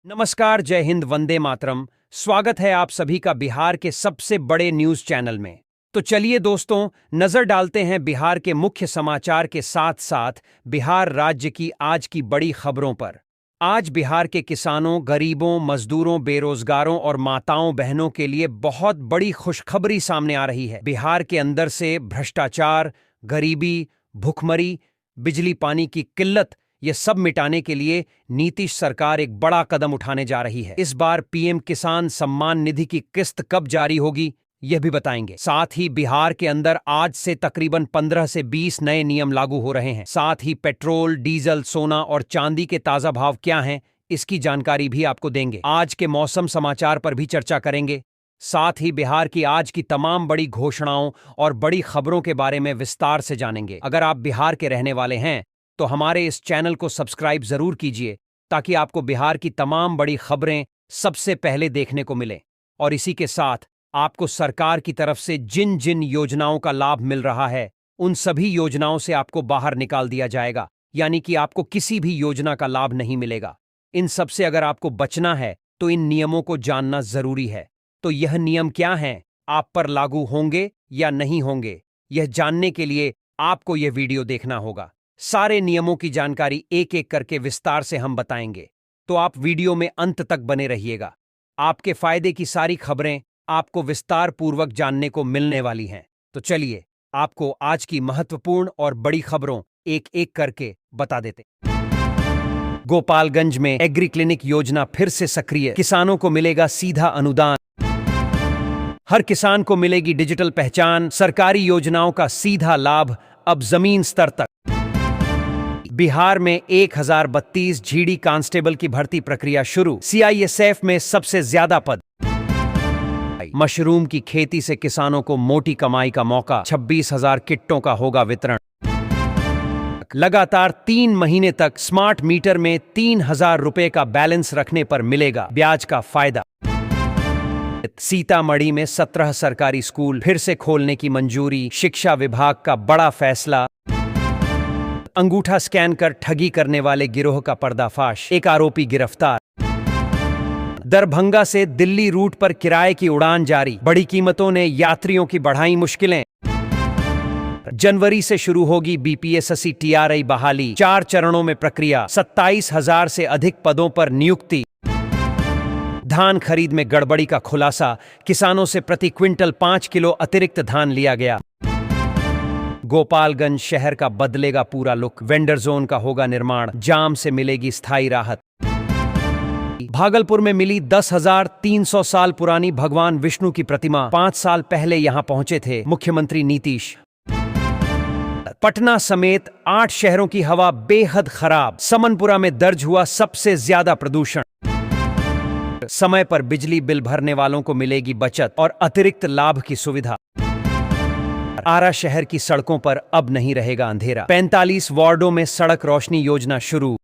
नमस्कार, जय हिंद, वंदे मातरम। स्वागत है आप सभी का बिहार के सबसे बड़े न्यूज चैनल में। तो चलिए दोस्तों, नजर डालते हैं बिहार के मुख्य समाचार के साथ साथ बिहार राज्य की आज की बड़ी खबरों पर। आज बिहार के किसानों, गरीबों, मजदूरों, बेरोजगारों और माताओं बहनों के लिए बहुत बड़ी खुशखबरी सामने आ रही है। बिहार के अंदर से भ्रष्टाचार, गरीबी, भुखमरी, बिजली पानी की किल्लत, ये सब मिटाने के लिए नीतीश सरकार एक बड़ा कदम उठाने जा रही है। इस बार पीएम किसान सम्मान निधि की किस्त कब जारी होगी, यह भी बताएंगे। साथ ही बिहार के अंदर आज से तकरीबन 15 से 20 नए नियम लागू हो रहे हैं। साथ ही पेट्रोल, डीजल, सोना और चांदी के ताजा भाव क्या हैं, इसकी जानकारी भी आपको देंगे। आज के मौसम समाचार पर भी चर्चा करेंगे। साथ ही बिहार की आज की तमाम बड़ी घोषणाओं और बड़ी खबरों के बारे में विस्तार से जानेंगे। अगर आप बिहार के रहने वाले हैं तो हमारे इस चैनल को सब्सक्राइब जरूर कीजिए, ताकि आपको बिहार की तमाम बड़ी खबरें सबसे पहले देखने को मिले। और इसी के साथ आपको सरकार की तरफ से जिन जिन योजनाओं का लाभ मिल रहा है, उन सभी योजनाओं से आपको बाहर निकाल दिया जाएगा, यानी कि आपको किसी भी योजना का लाभ नहीं मिलेगा। इन सब से अगर आपको बचना है तो इन नियमों को जानना जरूरी है। तो यह नियम क्या हैं, आप पर लागू होंगे या नहीं होंगे, यह जानने के लिए आपको यह वीडियो देखना होगा। सारे नियमों की जानकारी एक एक करके विस्तार से हम बताएंगे, तो आप वीडियो में अंत तक बने रहिएगा। आपके फायदे की सारी खबरें आपको विस्तार पूर्वक जानने को मिलने वाली हैं। तो चलिए आपको आज की महत्वपूर्ण और बड़ी खबरों एक एक करके बता देते। गोपालगंज में एग्री क्लिनिक योजना फिर से सक्रिय, किसानों को मिलेगा सीधा अनुदान। हर किसान को मिलेगी डिजिटल पहचान, सरकारी योजनाओं का सीधा लाभ अब जमीन स्तर तक। बिहार में 1032 जीडी कांस्टेबल की भर्ती प्रक्रिया शुरू, सीआईएसएफ में सबसे ज्यादा पद। मशरूम की खेती से किसानों को मोटी कमाई का मौका, 26,000 किट्टों का होगा वितरण। लगातार 3 महीने तक स्मार्ट मीटर में 3,000 रुपए का बैलेंस रखने पर मिलेगा ब्याज का फायदा। सीतामढ़ी में 17 सरकारी स्कूल फिर से खोलने की मंजूरी, शिक्षा विभाग का बड़ा फैसला। अंगूठा स्कैन कर ठगी करने वाले गिरोह का पर्दाफाश, एक आरोपी गिरफ्तार। दरभंगा से दिल्ली रूट पर किराए की उड़ान जारी, बड़ी कीमतों ने यात्रियों की बढ़ाई मुश्किलें। जनवरी से शुरू होगी बीपीएससी टीआरआई बहाली, 4 चरणों में प्रक्रिया, 27,000 से अधिक पदों पर नियुक्ति। धान खरीद में गड़बड़ी का खुलासा, किसानों से प्रति क्विंटल 5 किलो अतिरिक्त धान लिया गया। गोपालगंज शहर का बदलेगा पूरा लुक, वेंडर जोन का होगा निर्माण, जाम से मिलेगी स्थायी राहत। भागलपुर में मिली 10,300 साल पुरानी भगवान विष्णु की प्रतिमा, 5 साल पहले यहां पहुंचे थे मुख्यमंत्री नीतीश। पटना समेत 8 शहरों की हवा बेहद खराब, समनपुरा में दर्ज हुआ सबसे ज्यादा प्रदूषण। समय पर बिजली बिल भरने वालों को मिलेगी बचत और अतिरिक्त लाभ की सुविधा। आरा शहर की सड़कों पर अब नहीं रहेगा अंधेरा, 45 वार्डों में सड़क रोशनी योजना शुरू।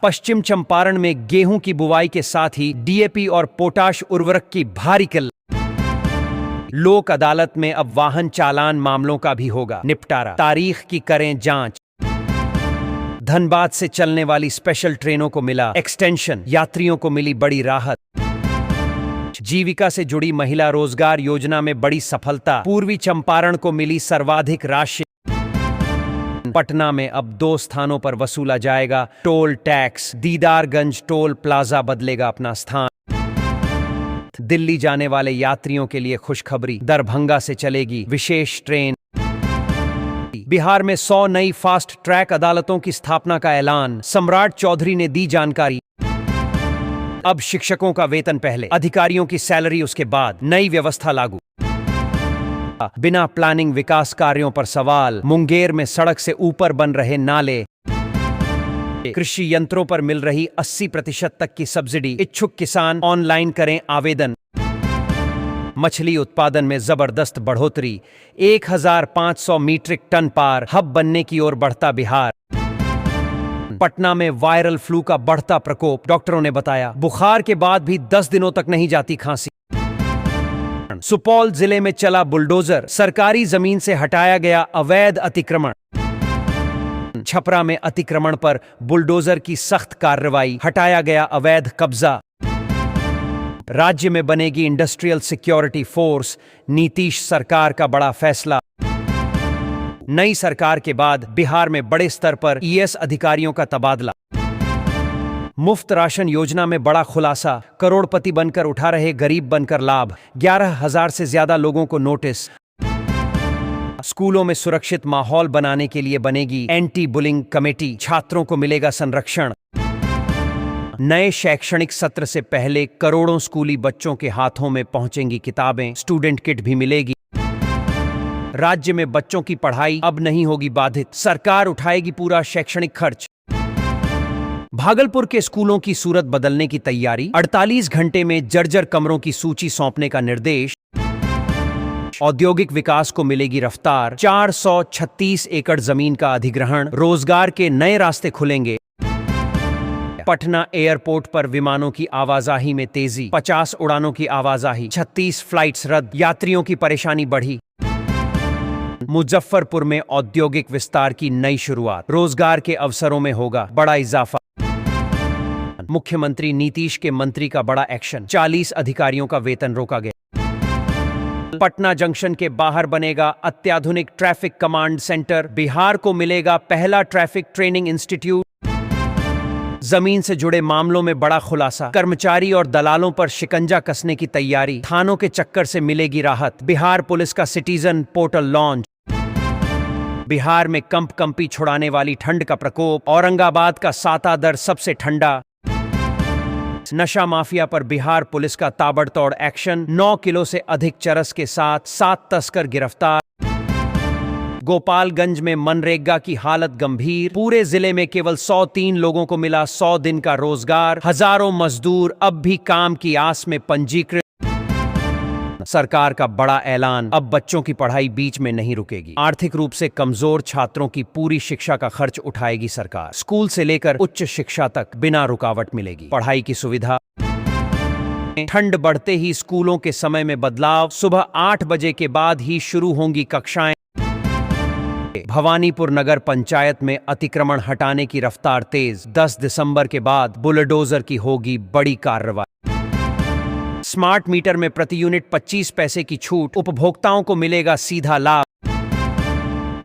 पश्चिम चंपारण में गेहूं की बुवाई के साथ ही डीएपी और पोटाश उर्वरक की भारी किल्लत। लोक अदालत में अब वाहन चालान मामलों का भी होगा निपटारा, तारीख की करें जांच। धनबाद से चलने वाली स्पेशल ट्रेनों को मिला एक्सटेंशन, यात्रियों को मिली बड़ी राहत। जीविका से जुड़ी महिला रोजगार योजना में बड़ी सफलता, पूर्वी चंपारण को मिली सर्वाधिक राशि। पटना में अब 2 स्थानों पर वसूला जाएगा toll tax, Didarganj toll plaza बदलेगा अपना स्थान। दिल्ली जाने वाले यात्रियों के लिए खुशखबरी, दरभंगा से चलेगी विशेष ट्रेन। बिहार में 100 नई फास्ट ट्रैक अदालतों की स्थापना का ऐलान, सम्राट चौधरी ने दी जानकारी। अब शिक्षकों का वेतन पहले, अधिकारियों की सैलरी उसके बाद, नई व्यवस्था लागू। बिना प्लानिंग विकास कार्यों पर सवाल, मुंगेर में सड़क से ऊपर बन रहे नाले। कृषि यंत्रों पर मिल रही 80% तक की सब्सिडी, इच्छुक किसान ऑनलाइन करें आवेदन। मछली उत्पादन में जबरदस्त बढ़ोतरी, 1,500 मीट्रिक टन पार, हब बनने की ओर बढ़ता बिहार। पटना में वायरल फ्लू का बढ़ता प्रकोप, डॉक्टरों ने बताया बुखार के बाद भी 10 दिनों तक नहीं जाती खांसी। सुपौल जिले में चला बुलडोजर, सरकारी जमीन से हटाया गया अवैध अतिक्रमण। छपरा में अतिक्रमण पर बुलडोजर की सख्त कार्रवाई, हटाया गया अवैध कब्जा। राज्य में बनेगी इंडस्ट्रियल सिक्योरिटी फोर्स, नीतीश सरकार का बड़ा फैसला। नई सरकार के बाद बिहार में बड़े स्तर पर ईएस अधिकारियों का तबादला। मुफ्त राशन योजना में बड़ा खुलासा, करोड़पति बनकर उठा रहे गरीब बनकर लाभ, 11,000 से ज्यादा लोगों को नोटिस। स्कूलों में सुरक्षित माहौल बनाने के लिए बनेगी एंटी बुलिंग कमेटी, छात्रों को मिलेगा संरक्षण। नए शैक्षणिक सत्र से पहले करोड़ों स्कूली बच्चों के हाथों में पहुंचेंगी किताबें, स्टूडेंट किट भी मिलेगी। राज्य में बच्चों की पढ़ाई अब नहीं होगी बाधित, सरकार उठाएगी पूरा शैक्षणिक खर्च। भागलपुर के स्कूलों की सूरत बदलने की तैयारी, 48 घंटे में जर्जर कमरों की सूची सौंपने का निर्देश। औद्योगिक विकास को मिलेगी रफ्तार, 436 एकड़ जमीन का अधिग्रहण, रोजगार के नए रास्ते खुलेंगे। पटना एयरपोर्ट पर विमानों की आवाजाही में तेजी, 50 उड़ानों की आवाजाही, 36 फ्लाइट्स रद्द, यात्रियों की परेशानी बढ़ी। मुजफ्फरपुर में औद्योगिक विस्तार की नई शुरुआत, रोजगार के अवसरों में होगा बड़ा इजाफा। मुख्यमंत्री नीतीश के मंत्री का बड़ा एक्शन, 40 अधिकारियों का वेतन रोका गया। पटना जंक्शन के बाहर बनेगा अत्याधुनिक ट्रैफिक कमांड सेंटर, बिहार को मिलेगा पहला ट्रैफिक ट्रेनिंग इंस्टीट्यूट। जमीन से जुड़े मामलों में बड़ा खुलासा, कर्मचारी और दलालों पर शिकंजा कसने की तैयारी, थानों के चक्कर से मिलेगी राहत। बिहार पुलिस का सिटीजन पोर्टल लॉन्च। बिहार में कंपी छुड़ाने वाली ठंड का प्रकोप, औरंगाबाद का साता दर सबसे ठंडा। नशा माफिया पर बिहार पुलिस का ताबड़तोड़ एक्शन, 9 किलो से अधिक चरस के साथ 7 तस्कर गिरफ्तार। गोपालगंज में मनरेगा की हालत गंभीर, पूरे जिले में केवल 103 लोगों को मिला 100 दिन का रोजगार, हजारों मजदूर अब भी काम की आस में पंजीकृत। सरकार का बड़ा ऐलान, अब बच्चों की पढ़ाई बीच में नहीं रुकेगी। आर्थिक रूप से कमजोर छात्रों की पूरी शिक्षा का खर्च उठाएगी सरकार, स्कूल से लेकर उच्च शिक्षा तक बिना रुकावट मिलेगी पढ़ाई की सुविधा। ठंड बढ़ते ही स्कूलों के समय में बदलाव, सुबह 8 बजे के बाद ही शुरू होंगी कक्षाएं। भवानीपुर नगर पंचायत में अतिक्रमण हटाने की रफ्तार तेज, 10 दिसंबर के बाद बुलडोजर की होगी बड़ी कार्रवाई। स्मार्ट मीटर में प्रति यूनिट 25 पैसे की छूट, उपभोक्ताओं को मिलेगा सीधा लाभ।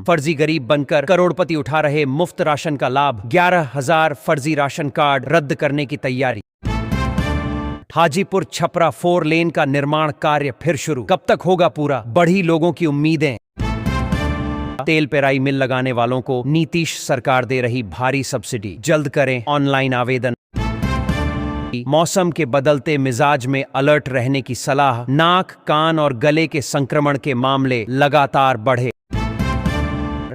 फर्जी गरीब बनकर करोड़पति उठा रहे मुफ्त राशन का लाभ, 11,000 फर्जी राशन कार्ड रद्द करने की तैयारी। हाजीपुर छपरा 4 लेन का निर्माण कार्य फिर शुरू, कब तक होगा पूरा, बढ़ी लोगों की उम्मीदें। तेल पेराई मिल लगाने वालों को नीतीश सरकार दे रही भारी सब्सिडी, जल्द करें ऑनलाइन आवेदन। मौसम के बदलते मिजाज में अलर्ट रहने की सलाह, नाक कान और गले के संक्रमण के मामले लगातार बढ़े।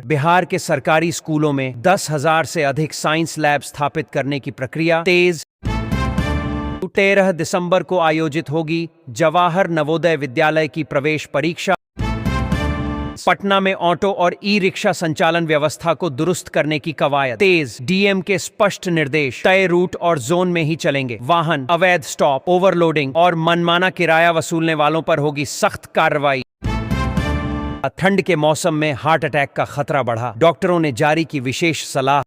बिहार के सरकारी स्कूलों में 10,000 से अधिक साइंस लैब स्थापित करने की प्रक्रिया तेज। 13 दिसंबर को आयोजित होगी जवाहर नवोदय विद्यालय की प्रवेश परीक्षा। पटना में ऑटो और ई रिक्शा संचालन व्यवस्था को दुरुस्त करने की कवायद तेज, डीएम के स्पष्ट निर्देश, तय रूट और जोन में ही चलेंगे वाहन, अवैध स्टॉप, ओवरलोडिंग और मनमाना किराया वसूलने वालों पर होगी सख्त कार्रवाई। ठंड के मौसम में हार्ट अटैक का खतरा बढ़ा, डॉक्टरों ने जारी की विशेष सलाह।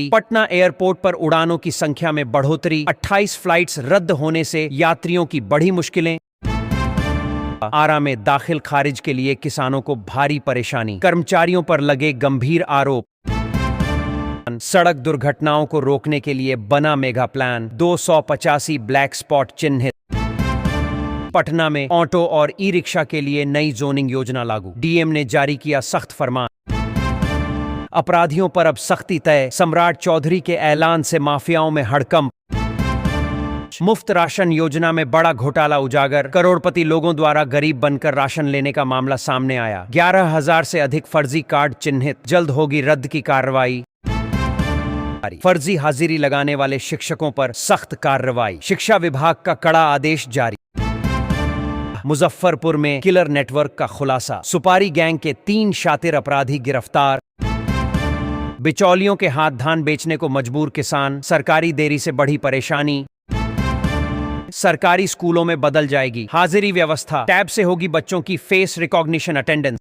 पटना एयरपोर्ट पर उड़ानों की संख्या में बढ़ोतरी, 28 फ्लाइट्स रद्द होने से यात्रियों की बढ़ी मुश्किलें। आरा में दाखिल खारिज के लिए किसानों को भारी परेशानी, कर्मचारियों पर लगे गंभीर आरोप। सड़क दुर्घटनाओं को रोकने के लिए बना मेगा प्लान, 285 ब्लैक स्पॉट चिन्हित। पटना में ऑटो और ई रिक्शा के लिए नई जोनिंग योजना लागू, डीएम ने जारी किया सख्त फरमान। अपराधियों पर अब सख्ती तय, सम्राट चौधरी के ऐलान से माफियाओं में हड़कंप। मुफ्त राशन योजना में बड़ा घोटाला उजागर, करोड़पति लोगों द्वारा गरीब बनकर राशन लेने का मामला सामने आया, 11,000 से अधिक फर्जी कार्ड चिन्हित, जल्द होगी रद्द की कार्रवाई। फर्जी हाजिरी लगाने वाले शिक्षकों पर सख्त कार्रवाई, शिक्षा विभाग का कड़ा आदेश जारी। मुजफ्फरपुर में किलर नेटवर्क का खुलासा, सुपारी गैंग के 3 शातिर अपराधी गिरफ्तार। बिचौलियों के हाथ धान बेचने को मजबूर किसान, सरकारी देरी से बढ़ी परेशानी। सरकारी स्कूलों में बदल जाएगी हाजिरी व्यवस्था, टैब से होगी बच्चों की फेस रिकॉग्निशन अटेंडेंस।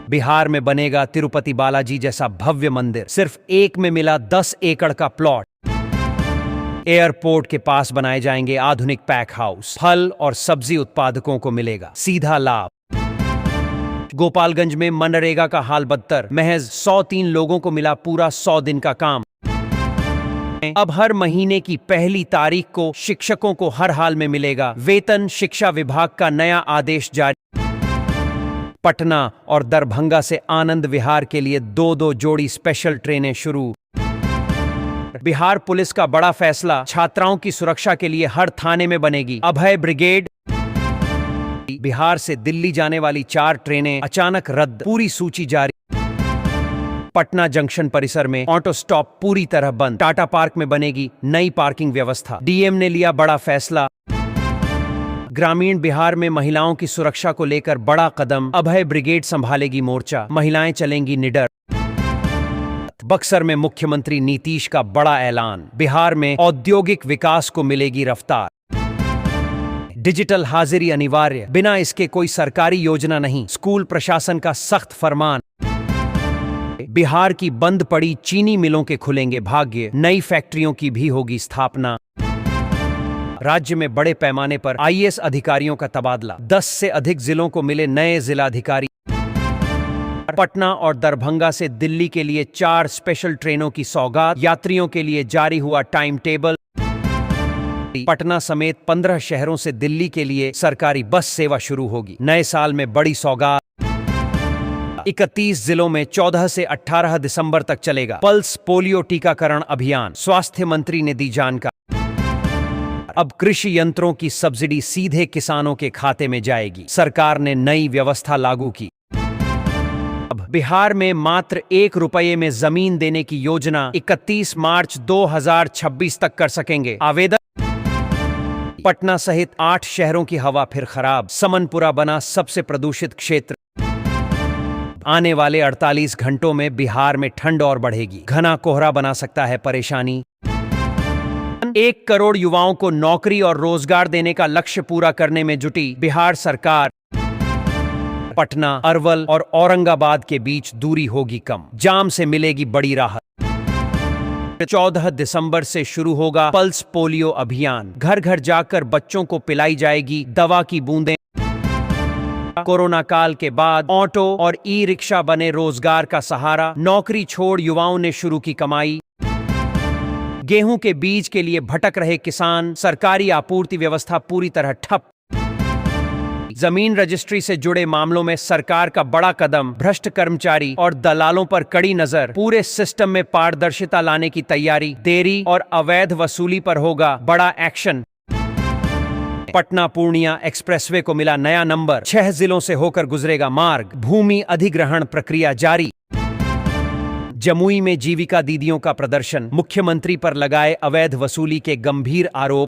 बिहार में बनेगा तिरुपति बालाजी जैसा भव्य मंदिर, सिर्फ एक में मिला 10 एकड़ का प्लॉट। एयरपोर्ट के पास बनाए जाएंगे आधुनिक पैक हाउस, फल और सब्जी उत्पादकों को मिलेगा सीधा लाभ। गोपालगंज में मनरेगा का हाल बदतर, महज 103 लोगों को मिला पूरा 100 दिन का काम। अब हर महीने की पहली तारीख को शिक्षकों को हर हाल में मिलेगा वेतन। शिक्षा विभाग का नया आदेश जारी। पटना और दरभंगा से आनंद विहार के लिए 2-2 जोड़ी स्पेशल ट्रेनें शुरू। बिहार पुलिस का बड़ा फैसला, छात्राओं की सुरक्षा के लिए हर थाने में बनेगी अभय ब्रिगेड। बिहार से दिल्ली जाने वाली 4 ट्रेनें अचानक रद्द, पूरी सूची जारी। पटना जंक्शन परिसर में ऑटो स्टॉप पूरी तरह बंद। टाटा पार्क में बनेगी नई पार्किंग व्यवस्था। डीएम ने लिया बड़ा फैसला। ग्रामीण बिहार में महिलाओं की सुरक्षा को लेकर बड़ा कदम, अभय ब्रिगेड संभालेगी मोर्चा, महिलाएं चलेंगी निडर। बक्सर में मुख्यमंत्री नीतीश का बड़ा ऐलान, बिहार में औद्योगिक विकास को मिलेगी रफ्तार। डिजिटल हाजिरी अनिवार्य, बिना इसके कोई सरकारी योजना नहीं, स्कूल प्रशासन का सख्त फरमान। बिहार की बंद पड़ी चीनी मिलों के खुलेंगे भाग्य, नई फैक्ट्रियों की भी होगी स्थापना। राज्य में बड़े पैमाने पर आईएएस अधिकारियों का तबादला, 10 से अधिक जिलों को मिले नए जिलाधिकारी। पटना और दरभंगा से दिल्ली के लिए 4 स्पेशल ट्रेनों की सौगात, यात्रियों के लिए जारी हुआ टाइम टेबल। पटना समेत 15 शहरों से दिल्ली के लिए सरकारी बस सेवा शुरू होगी। नए साल में बड़ी सौगात। 31 जिलों में 14 से 18 दिसंबर तक चलेगा पल्स पोलियो टीकाकरण अभियान, स्वास्थ्य मंत्री ने दी जानकारी। अब कृषि यंत्रों की सब्सिडी सीधे किसानों के खाते में जाएगी, सरकार ने नई व्यवस्था लागू की। अब बिहार में मात्र 1 रुपये में जमीन देने की योजना 31 मार्च 2026 तक कर सकेंगे आवेदन। पटना सहित 8 शहरों की हवा फिर खराब, समनपुरा बना सबसे प्रदूषित क्षेत्र। आने वाले 48 घंटों में बिहार में ठंड और बढ़ेगी, घना कोहरा बना सकता है परेशानी। 1 करोड़ युवाओं को नौकरी और रोजगार देने का लक्ष्य पूरा करने में जुटी बिहार सरकार। पटना, अरवल और औरंगाबाद के बीच दूरी होगी कम, जाम से मिलेगी बड़ी राहत। 14 दिसंबर से शुरू होगा पल्स पोलियो अभियान, घर घर जाकर बच्चों को पिलाई जाएगी दवा की बूंदें। कोरोना काल के बाद ऑटो और ई रिक्शा बने रोजगार का सहारा, नौकरी छोड़ युवाओं ने शुरू की कमाई। गेहूं के बीज के लिए भटक रहे किसान, सरकारी आपूर्ति व्यवस्था पूरी तरह ठप। जमीन रजिस्ट्री से जुड़े मामलों में सरकार का बड़ा कदम, भ्रष्ट कर्मचारी और दलालों पर कड़ी नजर, पूरे सिस्टम में पारदर्शिता लाने की तैयारी। देरी और अवैध वसूली पर होगा बड़ा एक्शन। पटना पूर्णिया एक्सप्रेसवे को मिला नया नंबर, 6 जिलों से होकर गुजरेगा मार्ग, भूमि अधिग्रहण प्रक्रिया जारी। जमुई में जीविका दीदियों का प्रदर्शन, मुख्यमंत्री पर लगाए अवैध वसूली के गंभीर आरोप।